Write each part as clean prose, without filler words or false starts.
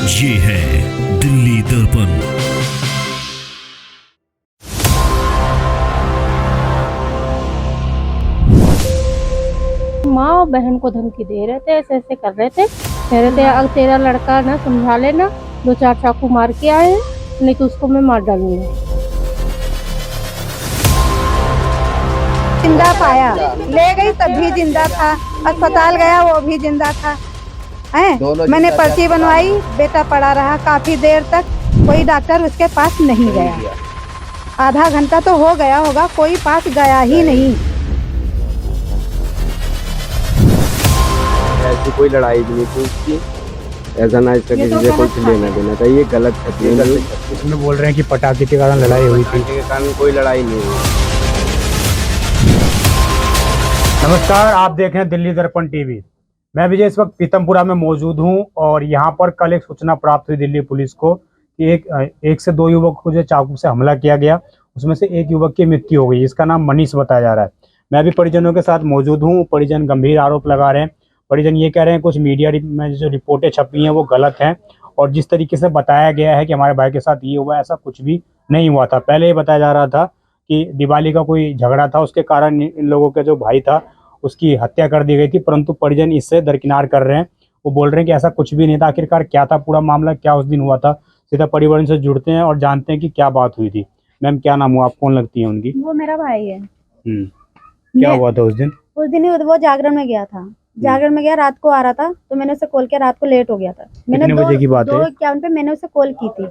ये है दिल्ली दर्पण। माँ और बहन को धमकी दे रहे थे, ऐसे ऐसे कर रहे थे, कह रहे थे अगर तेरा लड़का ना समझा लेना, 2-4 चाकू मार के आए हैं, नहीं तो उसको मैं मार डालूंगा। जिंदा पाया, ले गई तब भी जिंदा था, अस्पताल गया वो भी जिंदा था। मैंने पर्ची बनवाई, बेटा पड़ा रहा काफी देर तक, कोई डॉक्टर उसके पास नहीं गया। आधा घंटा तो हो गया होगा, कोई पास गया ही नहीं। ऐसी कोई लड़ाई भी नहीं थी उसकी, ऐसा ना इसका किसी से कुछ लेना देना था, ये गलत है। इसमें बोल रहे हैं कि पटाखे के कारण लड़ाई हुई थी। के कारण कोई लड़ाई नहीं हुई। नमस्कार, आप देख रहे हैं दिल्ली दर्पण टीवी। मैं विजय इस वक्त पीतमपुरा में मौजूद हूं और यहां पर कल एक सूचना प्राप्त हुई दिल्ली पुलिस को कि एक से दो युवक को जो चाकू से हमला किया गया, उसमें से एक युवक की मृत्यु हो गई। इसका नाम मनीष बताया जा रहा है। मैं भी परिजनों के साथ मौजूद हूँ। परिजन गंभीर आरोप लगा रहे हैं। परिजन ये कह रहे हैं कुछ मीडिया में जो रिपोर्टें छपी हैं वो गलत हैं और जिस तरीके से बताया गया है कि हमारे भाई के साथ ये हुआ, ऐसा कुछ भी नहीं हुआ था। पहले ये बताया जा रहा था कि दिवाली का कोई झगड़ा था, उसके कारण इन लोगों का जो भाई था उसकी हत्या कर दी गई थी, परंतु परिजन इससे दरकिनार कर रहे हैं। वो बोल रहे हैं कि ऐसा कुछ भी नहीं था। आखिरकार क्या था पूरा मामला, क्या उस दिन हुआ था? सीधा परिवार से जुड़ते हैं और जानते हैं कि क्या बात हुई थी। मैम, क्या नाम हुआ? आप कौन लगती है उनकी? वो मेरा भाई है। क्या हुआ था उस दिन? उस दिन वो जागरण में गया था। जागरण में गया, रात को आ रहा था तो मैंने उसे कॉल किया, रात को लेट हो गया था। मैंने कितने बजे की बात है? 2:51 पे मैंने उसे कॉल की थी।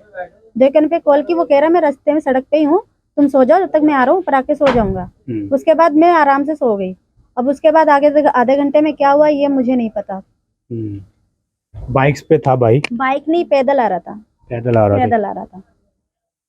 2:51 पे कॉल की, वो कह रहा मैं रास्ते में सड़क पे ही हूँ, तुम सो जाओ, जब तक मैं आ रहा हूँ पर आके सो जाऊंगा। उसके बाद मैं आराम से सो गई। अब उसके बाद आगे आधे घंटे में क्या हुआ ये मुझे नहीं पता। बाइक्स पे था भाई? बाइक नहीं, पैदल आ रहा था। पैदल आ रहा था।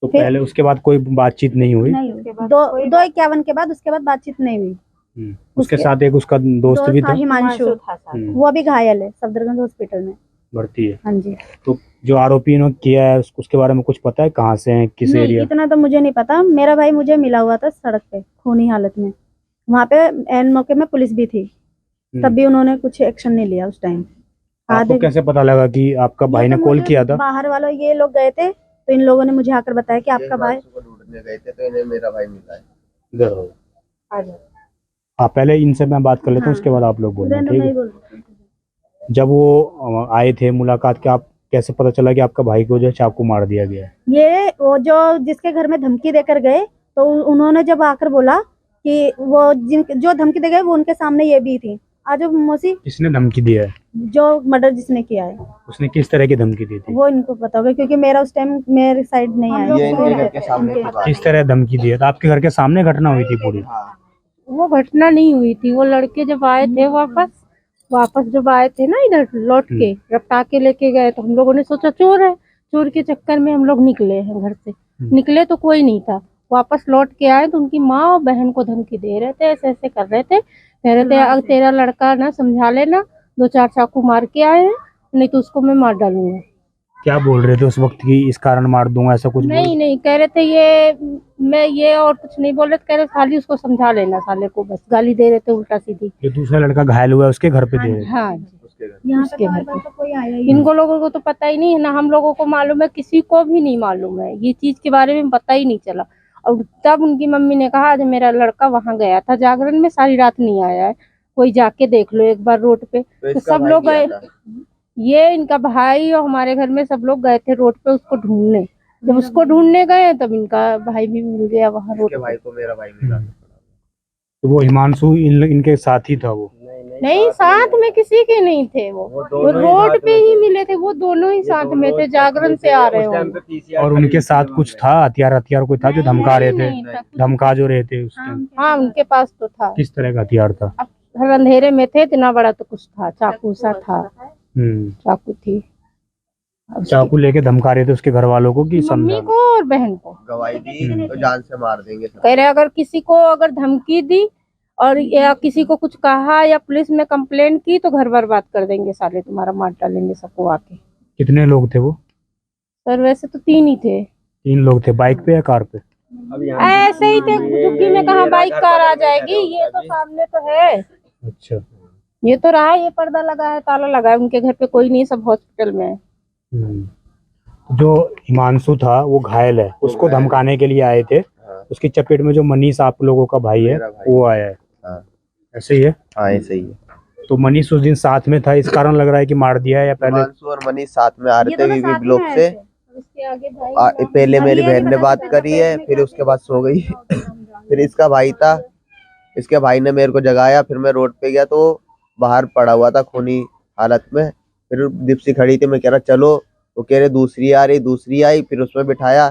तो फिर- पहले उसके बाद कोई बातचीत नहीं हुई? नहीं, 2:51 के बाद उसके बाद बातचीत नहीं हुई। उसके साथ एक उसका दोस्त भी था, हिमांशु। वो अभी घायल है, सफदरगंज हॉस्पिटल में भर्ती है। हाँ जी। तो जो आरोपी ने किया है उसके बारे में कुछ पता है? कहाँ से है, किस नहीं, एरिया? इतना तो मुझे नहीं पता। मेरा भाई मुझे मिला हुआ था सड़क पे खूनी हालत में, वहाँ पे एन मौके में पुलिस भी थी, तब भी उन्होंने कुछ एक्शन नहीं लिया उस टाइम। आपको कैसे पता लगा कि आपका भाई ने कॉल किया था? बाहर वालों ये लोग गए थे तो इन लोगों ने मुझे आकर बताया कि आपका भाई ढूंढने गए थे तो इन्हें मेरा भाई मिला है। इधर आओ। हाँ, पहले इनसे मैं बात कर लेता हूँ, उसके बाद आप लोग बोलें, ठीक है? जब वो आए थे मुलाकात के, आप कैसे पता चला कि आपका भाई को जो चाकू मार दिया गया है? ये वो जो जिसके घर में धमकी देकर गए, तो उन्होंने जब आकर बोला कि वो जो धमकी दे गए वो उनके सामने ये भी थी। आज मौसी, किसने धमकी दिया है? जो मर्डर जिसने किया है, उसने किस तरह की धमकी दी थी? वो इनको पता होगा क्योंकि मेरा उस टाइम मेरे साइड नहीं आया। ये इनके घर के सामने की बात किस तरह धमकी दी है? तो आपके घर के सामने घटना हुई थी पूरी? वो घटना नहीं हुई थी। वो लड़के जब आए थे वापस जब आए थे ना, इधर लौट के रफ्ता के लेके गए, तो हम लोगों ने सोचा चोर है। चोर के चक्कर में हम लोग निकले हैं घर से। निकले तो कोई नहीं था। वापस लौट के आए तो उनकी माँ और बहन को धमकी दे रहे थे, ऐसे ऐसे कर रहे थे, कह रहे थे अगर तेरा लड़का ना समझा लेना, 2-4 चाकू मार के आए हैं, नहीं तो उसको मैं मार डालूंगा। क्या बोल रहे थे उस वक्त की इस कारण मार दूंगा, ऐसा कुछ? नहीं, कह रहे थे ये और कुछ नहीं बोल रहे थे, कह रहे खाली उसको समझा लेना, साले को बस गाली दे रहे थे उल्टा सीधी। जो दूसरा लड़का घायल हुआ है उसके घर पे दे रहे थे? हाँ जी, यहाँ उसके घर पे तो कोई आया ही इनको लोगों को तो पता ही नहीं है ना, हम लोगों को मालूम है, किसी को भी नहीं मालूम है, ये चीज के बारे में पता ही नहीं चला। और तब उनकी मम्मी ने कहा जो मेरा लड़का वहां गया था जागरण में, सारी रात नहीं आया है, कोई जाके देख लो एक बार रोड पे। तो सब लोग गए, ये इनका भाई और हमारे घर में सब लोग गए थे रोड पे उसको ढूंढने। जब उसको ढूंढने गए तब इनका भाई भी मिल गया वहाँ रोड पे। भाई को मेरा भाई मिला। तो वो हिमांशु इनके साथ ही था? वो नहीं, साथ में किसी के नहीं थे। वो रोड पे ही मिले थे, वो दोनों ही साथ में थे, जागरण से आ रहे होंगे। और उनके साथ कुछ था, हथियार कोई था जो धमका रहे थे, धमका जो रहे थे उस टाइम? हाँ, उनके पास तो था। किस तरह का हथियार था? अब अंधेरे में थे, इतना बड़ा तो कुछ था, चाकू सा था। चाकू थी। चाकू लेके धमका रहे थे उसके घर वालों को कि मम्मी को और बहन को। गवाही दी तो जान से मार देंगे। कह रहे अगर किसी को अगर धमकी दी और या किसी को कुछ कहा या पुलिस में कंप्लेंट की तो घर बर्बाद कर देंगे, साले तुम्हारा मार डालेंगे सबको आके। कितने लोग थे वो? सर वैसे तो 3 ही थे। 3 लोग थे। बाइक पे या कार पे? ऐसे ही थे, झुग्गी में कहाँ बाइक कार आ जाएगी, ये तो सामने तो है। अच्छा, ये तो रहा, ये पर्दा लगा है, ताला लगा है, उनके घर पे कोई नहीं, सब हॉस्पिटल में है। जो हिमांशु था वो घायल है, उसको धमकाने के लिए आए थे। उसकी चपेट में जो मनीष आप लोगों का भाई है वो आया है। ऐसे ही है? हाँ ऐसे ही है। तो मनीष उस दिन साथ में था, इस कारण लग रहा है कि मार दिया है, या पहले? हिमांशु और मनीष साथ में आ रहे थे वीवी ब्लॉक से। पहले मेरी बहन ने बात करी है, फिर उसके बाद सो गई। फिर इसका भाई था, इसके भाई ने मेरे को जगाया, फिर मैं रोड पे गया तो बाहर पड़ा हुआ था खूनी हालत में। फिर दीप्सी खड़ी थी, मैं कह रहा चलो, वो कह रहे दूसरी आ रही, दूसरी आई, फिर उसमें बिठाया,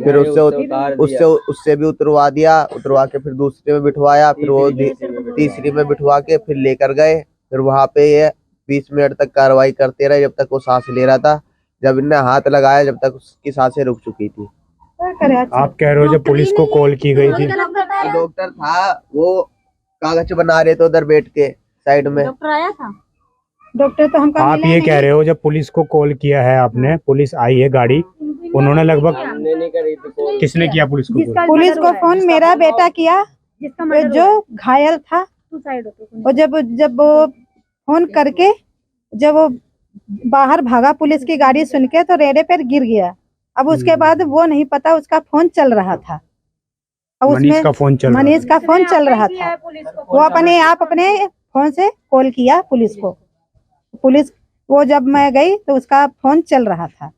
फिर उससे भी उतरवा दिया, उतरवा के फिर दूसरे में बिठवाया, फिर वो तीसरी में बिठवा के फिर लेकर गए। फिर वहां पे ये 20 मिनट तक कार्रवाई करते रहे, जब तक वो सांस ले रहा था। जब इनने हाथ लगाया, जब तक उसकी सांसें रुक चुकी थी। आप कह रहे हो जब पुलिस को कॉल की गई थी? डॉक्टर था, वो कागज बना रहे थे उधर बैठ के साइड में। डॉक्टर आया था? डॉक्टर तो हमको आप ये कह रहे हो जब पुलिस को कॉल किया है आपने, पुलिस आई है गाड़ी, उन्होंने लगभग किसने किया पुलिस को कॉल? पुलिस को फोन मेरा बेटा किया, जो घायल था। और जब वो फोन करके जब वो बाहर भागा पुलिस की गाड़ी सुन के, तो रेडे पर गिर गया। अब उसके बाद वो नहीं पता, उसका फोन चल रहा था। अब मनीष का फोन चल मनीष का फोन चल रहा था। वो अपने फोन से कॉल किया पुलिस को। पुलिस वो जब मैं गई तो उसका फोन चल रहा था।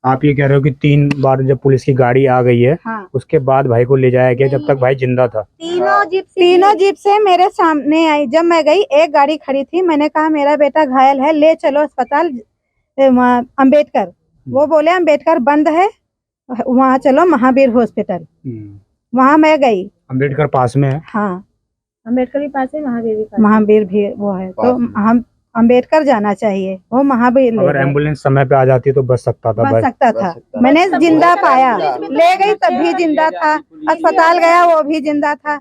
आप ये कह रहे हो कि 3 बार जब पुलिस की गाड़ी आ गई है, हाँ। उसके बाद भाई को ले जाया गया जब तक भाई जिंदा था? तीनों जीप से मेरे सामने आई। जब मैं गई, एक गाड़ी खड़ी थी, मैंने कहा मेरा बेटा घायल है, ले चलो अस्पताल अम्बेडकर। वो बोले अम्बेडकर बंद है, वहाँ चलो महावीर हॉस्पिटल। वहाँ मैं गई। अम्बेडकर पास में है? हाँ, अम्बेडकर भी पास है, महावीर भी वो है, तो हम अम्बेडकर जाना चाहिए, वो महावीर। अगर एम्बुलेंस समय पे आ जाती तो बच सकता था भाई। बच सकता था। मैंने जिंदा पाया, ले गई तब भी जिंदा था, अस्पताल गया वो भी जिंदा था।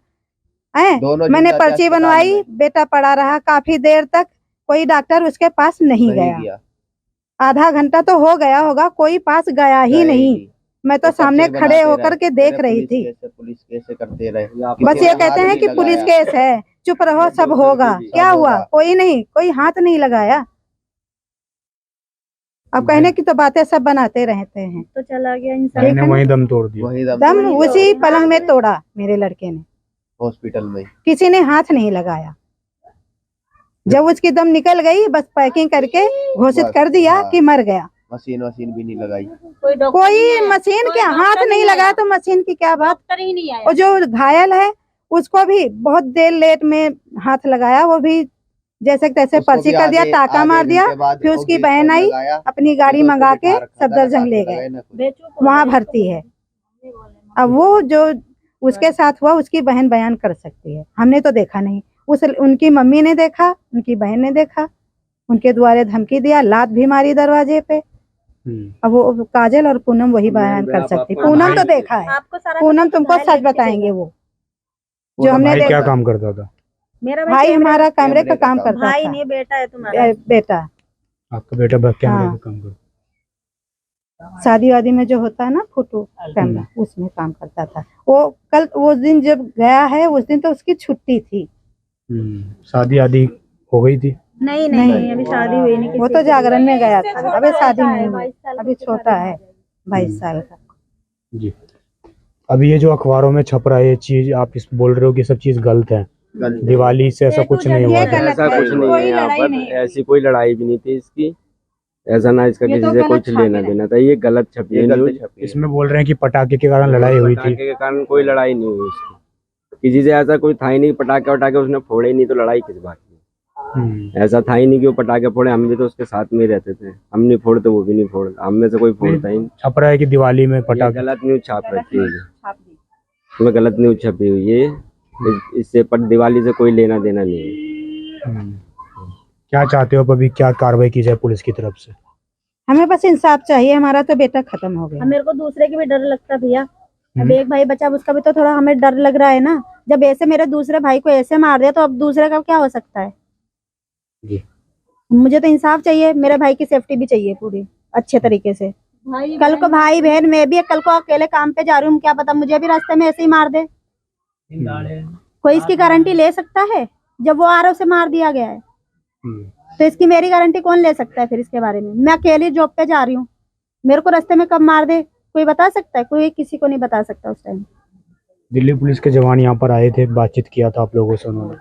मैंने पर्ची बनवाई, बेटा पड़ा रहा काफी देर तक, कोई डॉक्टर उसके पास नहीं गया। आधा घंटा तो हो गया होगा, कोई पास गया ही नहीं। मैं तो सामने खड़े होकर के देख रही थी। पुलिस कैसे करते रहे। बस ये कहते हैं कि पुलिस केस है, चुप रहो, सब होगा। क्या हुआ? कोई नहीं, कोई हाथ नहीं लगाया। अब कहने की तो बातें सब बनाते रहते हैं। तो चला गया इंसान, वही दम तोड़ दिया। दम उसी पलंग में तोड़ा मेरे लड़के ने, हॉस्पिटल में। किसी ने हाथ नहीं लगाया। जब उसकी दम निकल गई, बस पैकिंग करके घोषित कर दिया कि मर गया। मशीन भी नहीं लगाई, कोई मशीन के हाथ नहीं लगाया, तो मशीन की क्या बात। ही नहीं आया। और जो घायल है उसको भी बहुत देर लेट में हाथ लगाया, वो भी जैसे तैसे पर्ची कर दिया, टाका मार दिया। फिर उसकी बहन आई, अपनी गाड़ी मंगा के सफदरजंग ले गए, वहाँ भर्ती है। अब वो जो उसके साथ हुआ, उसकी बहन बयान कर सकती है, हमने तो देखा नहीं। उनकी मम्मी ने देखा, उनकी बहन ने देखा, उनके द्वारे धमकी दिया, लात भी मारी दरवाजे पे। अब वो काजल और पूनम वही बयान कर सकती। पूनम तो देखा है, पूनम तुमको सच बताएंगे। वो जो हमने क्या काम करता था? मेरा भाई हमारा कैमरे का काम करता भाई था। नहीं, बेटा है तुम्हारा। बेटा, आपका बेटा कैमरे हाँ। का काम करता? शादी वादी में जो होता है ना फोटो कैमरा, उसमें काम करता था वो। कल उस दिन जब गया है, उस दिन तो उसकी छुट्टी थी। शादी आदि हो गई थी? नहीं, अभी शादी हुई नहीं। वो तो जागरण में गया था, अभी शादी नहीं हुई, अभी छोटा है 22 साल का। जी। अभी ये जो अखबारों में छप रहा है ये चीज, आप इस बोल रहे हो कि सब चीज गलत है? दिवाली से ऐसा कुछ नहीं हुआ? ऐसा कुछ नहीं है यहाँ पर, ऐसी कोई लड़ाई भी नहीं थी इसकी। ऐसा ना इसका किसी से कुछ लेना देना था, ये गलत छपी है न्यूज़। इसमें बोल रहे हैं कि पटाखे के कारण लड़ाई हुई थी। पटाखे के कारण कोई लड़ाई नहीं हुई इसकी, किसी से ऐसा कोई था ही नहीं। पटाखे वटाखे उसने फोड़े ही नहीं, तो लड़ाई किस बात की? ऐसा था ही नहीं कि वो पटाखे फोड़े। हम भी तो उसके साथ में ही रहते थे, हम नहीं फोड़ते, वो भी नहीं फोड़ता, हम में से कोई फोड़ता ही नहीं। छप रहा है कि दिवाली में पटाखे। गलत न्यूज़ छाप रखी है, इसमें गलत न्यूज़ छपी हुई है। इससे पर दिवाली से कोई लेना देना नहीं है। क्या चाहते हो अभी, क्या कार्रवाई की जाए पुलिस की तरफ से? हमें बस इंसाफ चाहिए, हमारा तो बेटा खत्म हो गया। मेरे को दूसरे की भी डर लगता भैया। अब एक भाई बचा, उसका भी तो थोड़ा हमें डर लग रहा है ना। जब ऐसे मेरे दूसरे भाई को ऐसे मार दिया, तो अब दूसरे का क्या हो सकता है जी। मुझे तो इंसाफ चाहिए, मेरे भाई की सेफ्टी भी चाहिए पूरी अच्छे तरीके से। कल को भाई बहन, मैं भी कल को अकेले काम पे जा रही हूँ, क्या पता मुझे भी रास्ते में ऐसे ही मार दे। कोई इसकी गारंटी ले सकता है? जब वो आ रहा, उसे मार दिया गया है। तो इसकी मेरी गारंटी कौन ले सकता है फिर इसके बारे में? मैं अकेली जॉब पे जा रही हूँ, मेरे को रास्ते में कब मार दे कोई बता सकता है? कोई किसी को नहीं बता सकता उस टाइम। दिल्ली पुलिस के जवान यहाँ पर आए थे, बातचीत किया था आप लोगों से उन्होंने?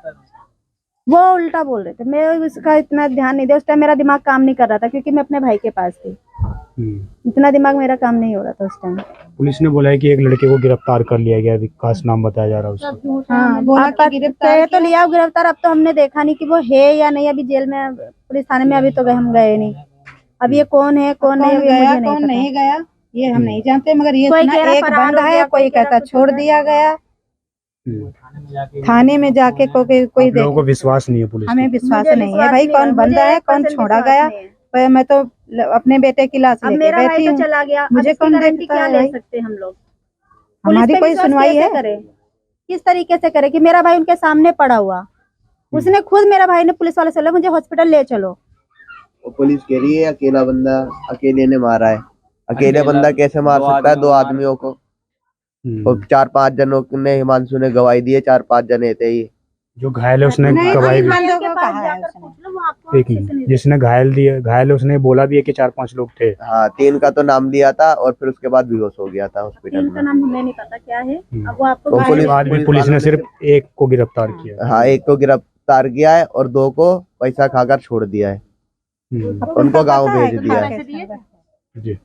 वो उल्टा बोल रहे थे, मैं उसका इतना ध्यान नहीं दिया उस टाइम, मेरा दिमाग काम नहीं कर रहा था क्योंकि मैं अपने भाई के पास थी। इतना दिमाग मेरा काम नहीं हो रहा था उस टाइम। पुलिस ने बोला है कि एक लड़के को गिरफ्तार कर लिया गया, विकास नाम बताया जा रहा है उसका। हाँ, बोला कि गिरफ्तार तो लिया गिरफ्तार, अब तो हमने देखा नहीं कि वो है या नहीं। अभी जेल में, पुलिस थाने में अभी तो हम गए नहीं। अब ये कौन है कौन नहीं गया कौन नहीं गया ये हम नहीं जानते, मगर ये कोई सुना कह रहा एक फरार बंद हो है, गया, कोई कहता छोड़ दिया गया। थाने में जाके कोई आप लोगों को विश्वास नहीं है पुलिस हमें पे? विश्वास नहीं है भाई, कौन बंदा है कौन छोड़ा गया। पर मैं तो अपने बेटे की लाश अब लेके मेरा भाई बैठी तो हूँ, चला गया, मुझे कौन गारंटी देखता क्या है ले भाई? सकते हम लोग? हमारी कोई विश्वास सुनवाई कैसे है? करे? किस तरीके से करे कि मेरा भाई उनके सामने पड़ा हुआ, उसने खुद, मेरा भाई ने पुलिस वाले से बोला मुझे हॉस्पिटल ले चलो। वो पुलिस कह रही है अकेला बंदा अकेले ने मारा है। अकेले बंदा कैसे मार सकता है 2 आदमियों को? और 4-5 जनों ने, हिमांशु ने गवाही दी है, 4-5 जने थे ये। जो घायल है उसने गवाही भी, एक मिनट, जिसने घायल है उसने बोला भी है कि 4-5 लोग थे। हाँ, 3 का तो नाम लिया था और फिर उसके बाद बेहोश हो गया था हॉस्पिटल इनका में। नाम हमें नहीं पता क्या है, अब वो आपको तो पुलिस ने सिर्फ एक को गिरफ्तार किया। हाँ, एक को गिरफ्तार किया है और 2 को पैसा खाकर छोड़ दिया है, उनको गाँव भेज दिया है। जी।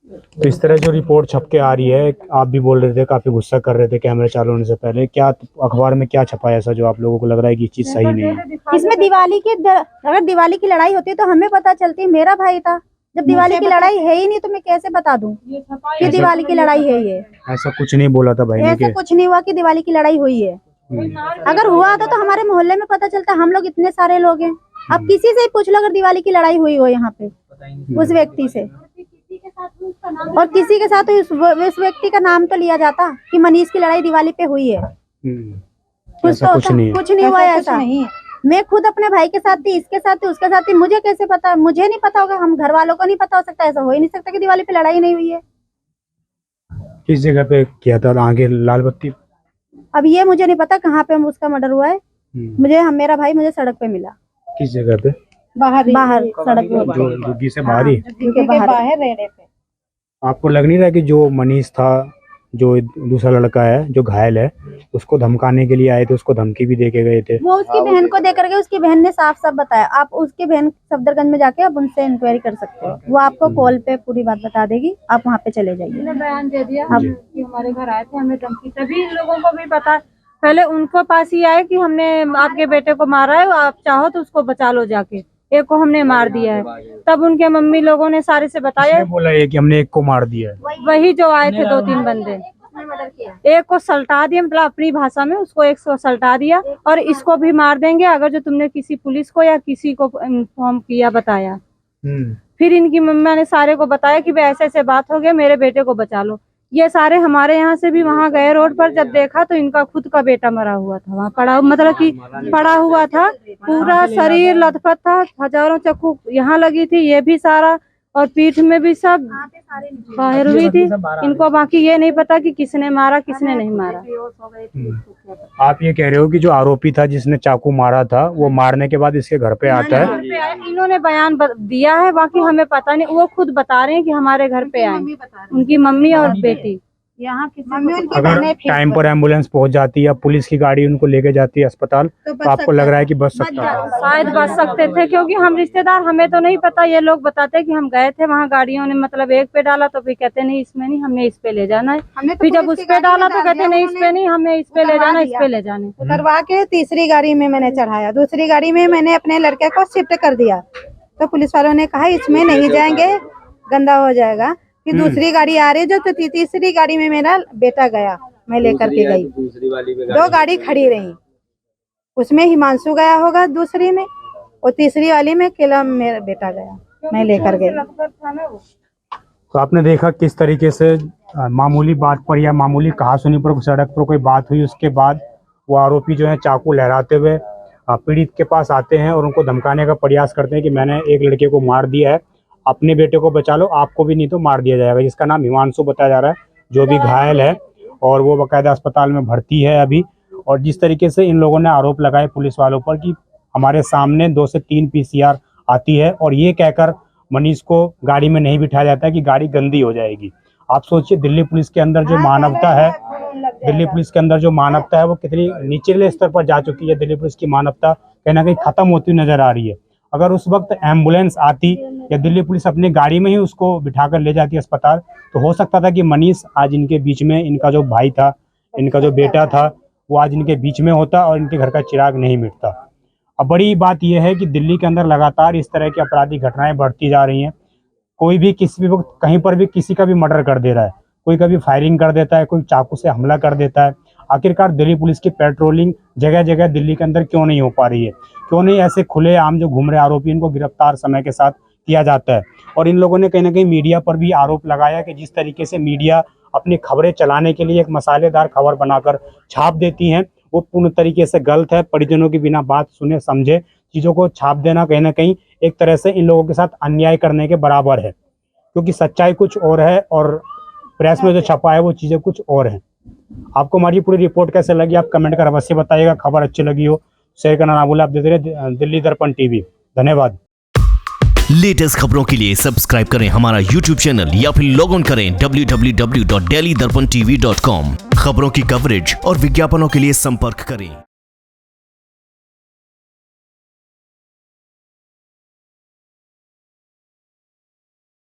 तो इस तरह जो रिपोर्ट छप के आ रही है, आप भी बोल रहे थे, काफी गुस्सा कर रहे थे कैमरे चालू होने से पहले, क्या अखबार में क्या छपा है ऐसा जो आप लोगों को लग रहा है कि चीज सही नहीं है? इसमें अगर दिवाली की लड़ाई होती तो हमें पता चलती, मेरा भाई था। जब दिवाली की लड़ाई है ही नहीं तो मैं कैसे बता दूं कि दिवाली की लड़ाई है? ये ऐसा कुछ नहीं बोला था भाई ने ऐसा कुछ नहीं हुआ कि दिवाली की लड़ाई हुई है। अगर हुआ तो हमारे मोहल्ले में पता चलता, हम लोग इतने सारे लोग हैं। अब किसी से ही पूछ लो अगर दिवाली की लड़ाई हुई हो यहाँ पे उस व्यक्ति से, और किसी के साथ उस व्यक्ति का नाम तो लिया जाता कि मनीष की लड़ाई दिवाली पे हुई है। कुछ नहीं हुआ ऐसा। मैं खुद अपने भाई के साथ थी, इसके साथ थी, उसके साथ थी, मुझे कैसे पता? मुझे नहीं पता होगा, हम घर वालों को नहीं पता हो सकता? ऐसा हो ही नहीं सकता कि दिवाली पे लड़ाई नहीं हुई है। किस जगह पे किया था? आगे लाल बत्ती? अब ये मुझे नहीं पता कहाँ पे उसका मर्डर हुआ है। मेरा भाई मुझे सड़क पे मिला। किस जगह पे? बाहर सड़क पे, जो दुग्गी से बाहर रेड़े पे। आपको लग नहीं रहा कि जो मनीष था, जो दूसरा लड़का है जो घायल है, उसको धमकाने के लिए आए थे, उसको धमकी भी देके गए थे? वो उसकी बहन को देकर गए, उसकी बहन ने साफ साफ बताया। आप उसकी बहन सफदरगंज में जाके आप उनसे इंक्वायरी कर सकते हो, वो आपको कॉल पे पूरी बात बता देगी, आप वहाँ पे चले जाइए। बयान दे दिया कि हमारे घर आए थे, हमें धमकी, तभी इन लोगों को भी पता, पहले उनको पास ही आए कि हमने आपके बेटे को मारा है, आप चाहो तो उसको बचा लो जाके, एक को हमने मार दिया है। तब उनके मम्मी लोगों ने सारे से बताया, बोला है कि हमने एक को मार दिया है। वही जो आए थे 2-3 बंदे, एक को सल्टा दिया, मतलब अपनी भाषा में उसको एक को सल्टा दिया, और इसको भी मार देंगे अगर जो तुमने किसी पुलिस को या किसी को इन्फॉर्म किया, बताया। फिर इनकी मम्मा ने सारे को बताया कि भाई ऐसे ऐसे बात हो गया, मेरे बेटे को बचा लो। ये सारे हमारे यहाँ से भी वहाँ गए रोड पर, जब देखा तो इनका खुद का बेटा मरा हुआ था वहाँ पड़ा, मतलब कि पड़ा हुआ था, पूरा शरीर लथपथ था, हजारों चाकू यहाँ लगी थी, ये भी सारा, और पीठ में भी सब बाहर हुई थी। इनको बाकी ये नहीं पता कि किसने मारा किसने नहीं मारा। आप ये कह रहे हो कि जो आरोपी था जिसने चाकू मारा था, वो मारने के बाद इसके घर पे आता है? इन्होंने बयान दिया है, बाकी हमें पता नहीं, वो खुद बता रहे हैं कि हमारे घर पे आए, उनकी मम्मी और बेटी। यहाँ अगर टाइम पर एम्बुलेंस पहुंच जाती है या पुलिस की गाड़ी उनको लेके जाती है अस्पताल, तो आपको लग रहा है कि बच सकता है? शायद बच सकते थे, क्योंकि हम रिश्तेदार, हमें तो नहीं पता। ये लोग बताते कि हम गए थे वहाँ, गाड़ियों ने मतलब एक पे डाला तो फिर कहते नहीं इसमें नहीं, हमने इस पे ले जाना है। फिर जब उस पे डाला तो कहते नहीं इस पे नहीं, हमें इस पे ले जाना, इस पे ले जाने। उतरवा के तीसरी गाड़ी में मैंने चढ़ाया, दूसरी गाड़ी में मैंने अपने लड़के को शिफ्ट कर दिया, तो पुलिस वालों ने कहा इसमें नहीं जाएंगे, गंदा हो जाएगा। फिर दूसरी गाड़ी आ रही जो, तो तीसरी गाड़ी में मेरा बेटा गया, मैं लेकर के गई। 2 गाड़ी खड़ी रही, उसमें हिमांशु गया होगा दूसरी में, और तीसरी वाली में केवल मेरा बेटा गया, मैं लेकर गई। तो आपने देखा किस तरीके से मामूली बात पर या मामूली कहासुनी पर सड़क पर कोई बात हुई, उसके बाद वो आरोपी जो है चाकू लहराते हुए पीड़ित के पास आते हैं और उनको धमकाने का प्रयास करते हैं कि मैंने एक लड़के को मार दिया है, अपने बेटे को बचा लो, आपको भी नहीं तो मार दिया जाएगा। जिसका नाम हिमांशु बताया जा रहा है, जो भी घायल है, और वो बाकायदा अस्पताल में भर्ती है अभी। और जिस तरीके से इन लोगों ने आरोप लगाए पुलिस वालों पर कि हमारे सामने 2 से 3 पीसीआर आती है और ये कहकर मनीष को गाड़ी में नहीं बिठाया जाता है कि गाड़ी गंदी हो जाएगी। आप सोचिए दिल्ली पुलिस के अंदर जो मानवता है, दिल्ली पुलिस के अंदर जो मानवता है वो कितनी निचले स्तर पर जा चुकी है। दिल्ली पुलिस की मानवता कहीं ना कहीं खत्म होती हुई नजर आ रही है। अगर उस वक्त एम्बुलेंस आती या दिल्ली पुलिस अपनी गाड़ी में ही उसको बिठाकर ले जाती अस्पताल, तो हो सकता था कि मनीष आज इनके बीच में, इनका जो भाई था, इनका जो बेटा था, वो आज इनके बीच में होता और इनके घर का चिराग नहीं मिटता। अब बड़ी बात यह है कि दिल्ली के अंदर लगातार इस तरह की आपराधिक घटनाएं बढ़ती जा रही हैं। कोई भी किसी भी वक्त कहीं पर भी किसी का भी मर्डर कर दे रहा है, कोई कभी फायरिंग कर देता है, कोई चाकू से हमला कर देता है। आखिरकार दिल्ली पुलिस की पेट्रोलिंग जगह जगह दिल्ली के अंदर क्यों नहीं हो पा रही है? क्यों नहीं ऐसे खुले आम जो घूम रहे आरोपी इनको गिरफ्तार समय के साथ किया जाता है? और इन लोगों ने कहीं ना कहीं मीडिया पर भी आरोप लगाया कि जिस तरीके से मीडिया अपनी खबरें चलाने के लिए एक मसालेदार खबर बनाकर छाप देती हैं, वो पूर्ण तरीके से गलत है। परिजनों की बिना बात सुने समझे चीज़ों को छाप देना कहीं ना कहीं एक तरह से इन लोगों के साथ अन्याय करने के बराबर है, क्योंकि सच्चाई कुछ और है और प्रेस में जो छपा है वो चीज़ें कुछ और हैं। आपको हमारी पूरी रिपोर्ट कैसे लगी आप कमेंट कर अवश्य बताइएगा। खबर अच्छी लगी हो शेयर करना ना भूलें। आप देख रहे हैं दिल्ली दर्पण टीवी। धन्यवाद। लेटेस्ट खबरों के लिए सब्सक्राइब करें हमारा YouTube चैनल या फिर लॉग ऑन करें www.delhidarpantv.com। खबरों की कवरेज और विज्ञापनों के लिए संपर्क करें।